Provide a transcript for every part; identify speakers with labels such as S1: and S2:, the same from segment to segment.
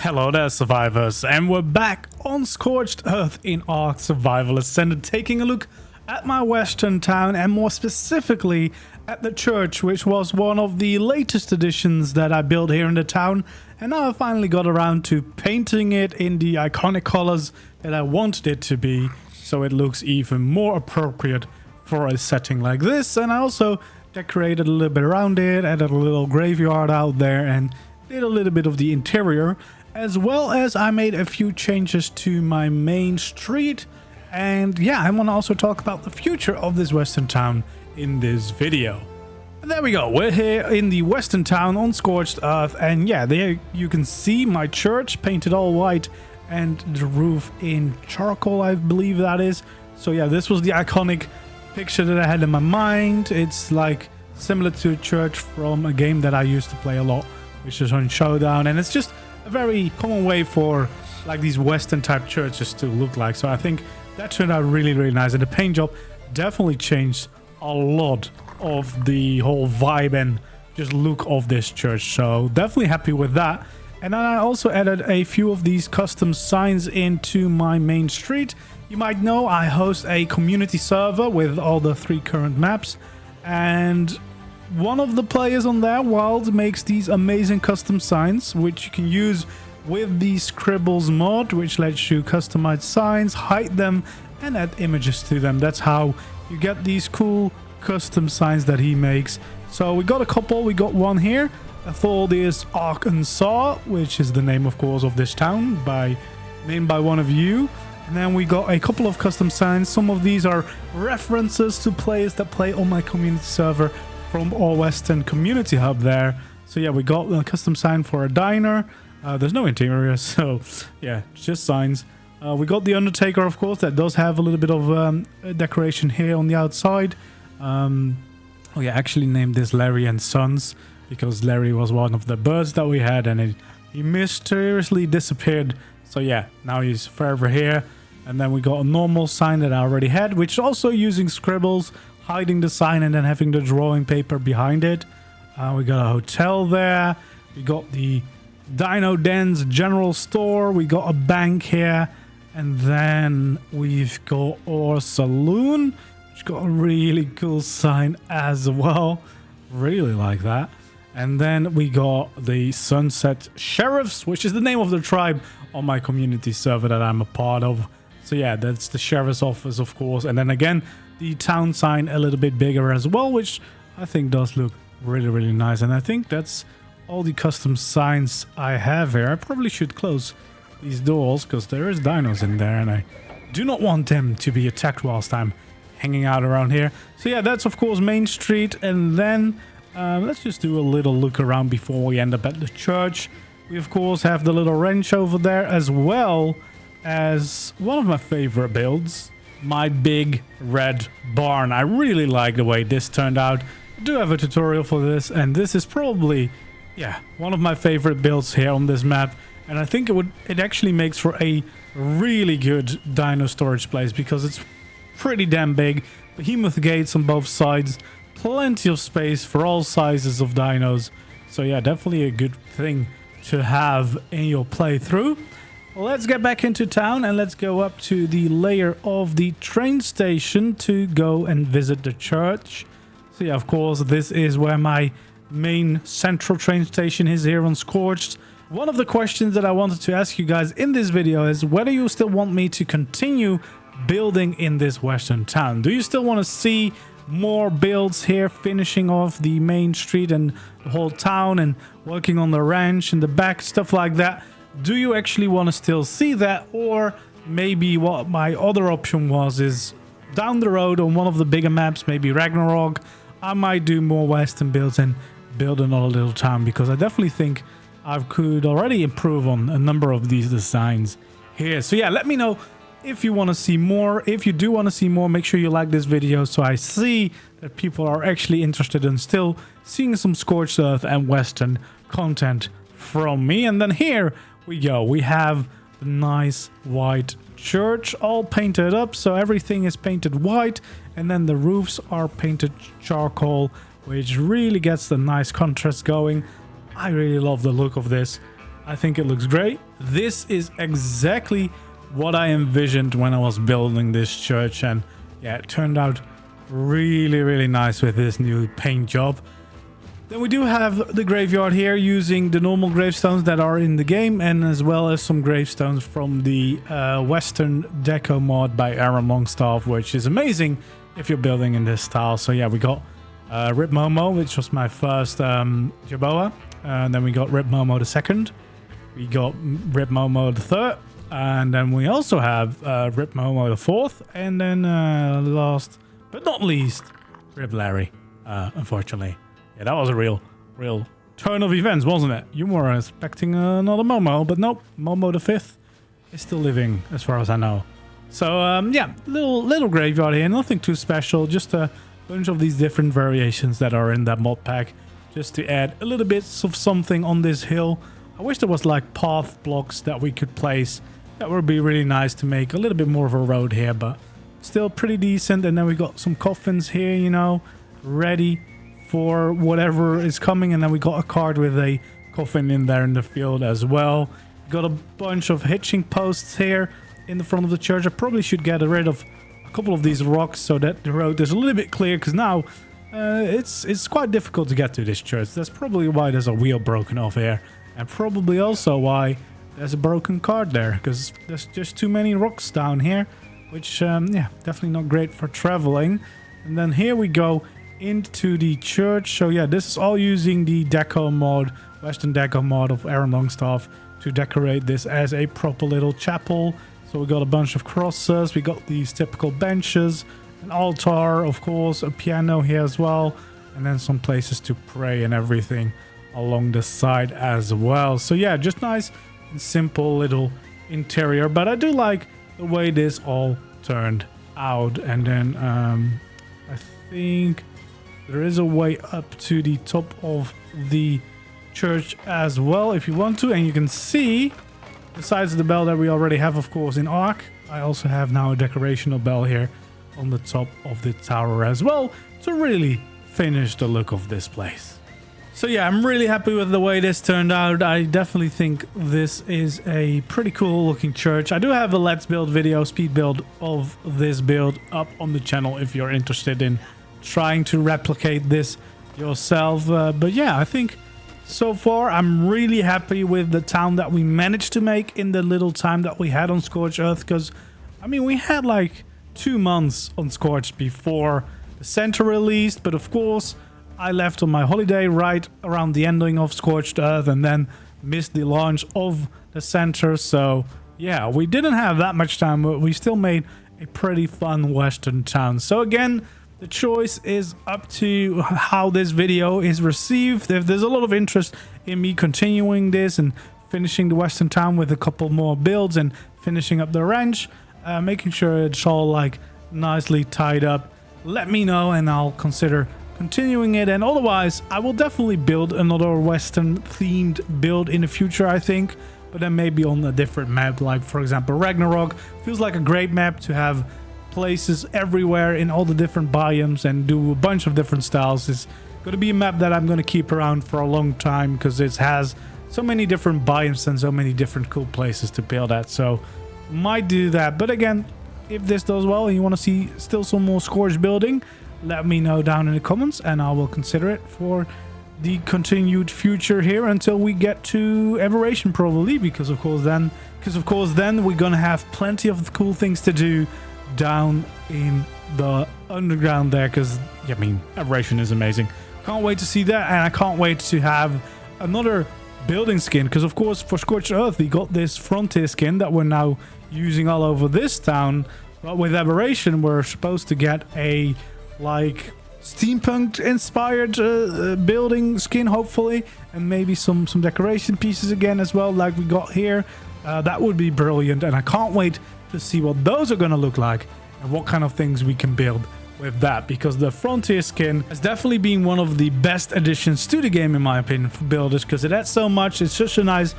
S1: Hello there, survivors, and we're back on Scorched Earth in ARK Survival Ascended, taking a look at my western town, and more specifically at the church, which was one of the latest additions that I built here in the town. And now I finally got around to painting it in the iconic colors that I wanted it to be, so it looks even more appropriate for a setting like this. And I also decorated a little bit around it, added a little graveyard out there, and did a little bit of the interior. As well as I made a few changes to my main street. And yeah, I want to also talk about the future of this western town in this video. And there we go. We're here in the western town on Scorched Earth. And yeah, there you can see my church painted all white and the roof in charcoal, I believe that is. So yeah, this was the iconic picture that I had in my mind. It's like similar to a church from a game that I used to play a lot, which is on Showdown. And it's just a very common way for like these western type churches to look like. So I think that turned out really nice, and the paint job definitely changed a lot of the whole vibe and just look of this church. So definitely happy with that. And then I also added a few of these custom signs into my main street. You might know I host a community server with all the 3 current maps, and one of the players on there, Wild, makes these amazing custom signs, which you can use with the Scribbles mod, which lets you customize signs, hide them, and add images to them. That's how you get these cool custom signs that he makes. So we got a couple. We got one here for this ARK, which is the name, of course, of this town, named by one of you. And then we got a couple of custom signs. Some of these are references to players that play on my community server from our Western Community Hub there. So yeah, we got a custom sign for a diner. There's no interior, so yeah, just signs. We got the Undertaker, of course, that does have a little bit of decoration here on the outside. Oh yeah, I actually named this Larry and Sons because Larry was one of the birds that we had, and he mysteriously disappeared. So yeah, now he's forever here. And then we got a normal sign that I already had, which is also using scribbles, hiding the sign and then having the drawing paper behind it. We got a hotel there. We got the Dino Dens general store. We got a bank here. And then we've got our saloon, which got a really cool sign as well. Really like that. And then we got the Sunset Sheriffs, which is the name of the tribe on my community server that I'm a part of. So yeah, that's the sheriff's office, of course. And then again, the town sign a little bit bigger as well, which I think does look really nice. And I think that's all the custom signs I have here. I probably should close these doors because there is dinos in there, and I do not want them to be attacked whilst I'm hanging out around here. So yeah, that's of course Main Street. And then let's just do a little look around before we end up at the church. We of course have the little wrench over there, as well as one of my favorite builds, my big red barn. I really like the way this turned out. I do have a tutorial for this, and this is probably, yeah, one of my favorite builds here on this map. And I think it actually makes for a really good dino storage place because it's pretty damn big. Behemoth gates on both sides, plenty of space for all sizes of dinos. So yeah, definitely a good thing to have in your playthrough. Let's get back into town and let's go up to the layer of the train station to go and visit the church. So yeah, of course, this is where my main central train station is here on Scorched. One of the questions that I wanted to ask you guys in this video is whether you still want me to continue building in this western town. Do you still want to see more builds here, finishing off the main street and the whole town and working on the ranch in the back, stuff like that? Do you actually want to still see that? Or maybe what my other option was is down the road on one of the bigger maps, maybe Ragnarok, I might do more western builds and build another little town, because I definitely think I could already improve on a number of these designs here. So yeah, let me know if you want to see more. If you do want to see more, make sure you like this video so I see that people are actually interested in still seeing some Scorched Earth and western content from me. And then here we go. We have the nice white church all painted up. So everything is painted white, and then the roofs are painted charcoal, which really gets the nice contrast going. I really love the look of this. I think it looks great. This is exactly what I envisioned when I was building this church, and yeah, it turned out really, really nice with this new paint job. Then we do have the graveyard here using the normal gravestones that are in the game, and as well as some gravestones from the Western Deco mod by Aaron Longstaff, which is amazing if you're building in this style. So yeah, we got Rip Momo, which was my first Jaboa, and then we got Rip Momo the second, we got Rip Momo the third, and then we also have Rip Momo the fourth, and then last but not least, Rip Larry, unfortunately. Yeah, that was a real turn of events, wasn't it? You were expecting another Momo, but nope. Momo the 5th is still living, as far as I know. So, yeah, little graveyard here. Nothing too special. Just a bunch of these different variations that are in that mod pack. Just to add a little bit of something on this hill. I wish there was, like, path blocks that we could place. That would be really nice to make a little bit more of a road here, but still pretty decent. And then we got some coffins here, you know, ready for whatever is coming, and then we got a card with a coffin in there in the field as well. Got a bunch of hitching posts here in the front of the church. I probably should get rid of a couple of these rocks so that the road is a little bit clear, because now it's quite difficult to get to this church. That's probably why there's a wheel broken off here, and probably also why there's a broken card there, because there's just too many rocks down here, which yeah, definitely not great for traveling. And then here we go into the church. So yeah, this is all using the deco mod, Western Deco mod of Aaron Longstaff, to decorate this as a proper little chapel. So we got a bunch of crosses, we got these typical benches, an altar, of course, a piano here as well, and then some places to pray and everything along the side as well. So yeah, just nice and simple little interior, but I do like the way this all turned out. And then I think there is a way up to the top of the church as well if you want to. And you can see, besides the bell that we already have, of course, in ARK, I also have now a decorational bell here on the top of the tower as well to really finish the look of this place. So yeah, I'm really happy with the way this turned out. I definitely think this is a pretty cool looking church. I do have a Let's Build video, speed build of this build up on the channel if you're interested in trying to replicate this yourself. But yeah, I think so far I'm really happy with the town that we managed to make in the little time that we had on Scorched Earth, because I mean, we had like 2 months on Scorched before the center released, but of course I left on my holiday right around the ending of Scorched Earth and then missed the launch of the center. So yeah, we didn't have that much time, but we still made a pretty fun western town. So again, the choice is up to how this video is received. If there's a lot of interest in me continuing this and finishing the western town with a couple more builds and finishing up the ranch, making sure it's all like nicely tied up, let me know and I'll consider continuing it. And otherwise, I will definitely build another western themed build in the future, I think, but then maybe on a different map, like for example Ragnarok. Feels like a great map to have places everywhere in all the different biomes and do a bunch of different styles. It's going to be a map that I'm going to keep around for a long time because it has so many different biomes and so many different cool places to build at. So might do that. But again, if this does well and you want to see still some more Scorched building, let me know down in the comments and I will consider it for the continued future here until we get to Aberration, probably, because of course then we're gonna have plenty of cool things to do down in the underground there, because I mean, Aberration is amazing. Can't wait to see that, and I can't wait to have another building skin, because of course for Scorched Earth we got this Frontier skin that we're now using all over this town, but with Aberration we're supposed to get a like steampunk inspired building skin, hopefully, and maybe some decoration pieces again as well, like we got here. That would be brilliant, and I can't wait to see what those are gonna look like and what kind of things we can build with that, because the Frontier skin has definitely been one of the best additions to the game in my opinion for builders, because it adds so much. It's such a nice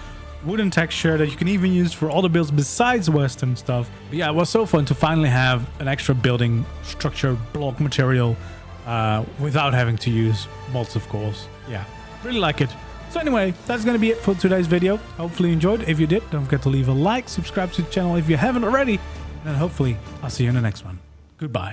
S1: wooden texture that you can even use for other builds besides western stuff. But yeah, it was so fun to finally have an extra building structure block material without having to use mods, of course. Yeah, really like it. So anyway, that's going to be it for today's video. Hopefully you enjoyed. If you did, don't forget to leave a like, subscribe to the channel if you haven't already, and then hopefully I'll see you in the next one. Goodbye.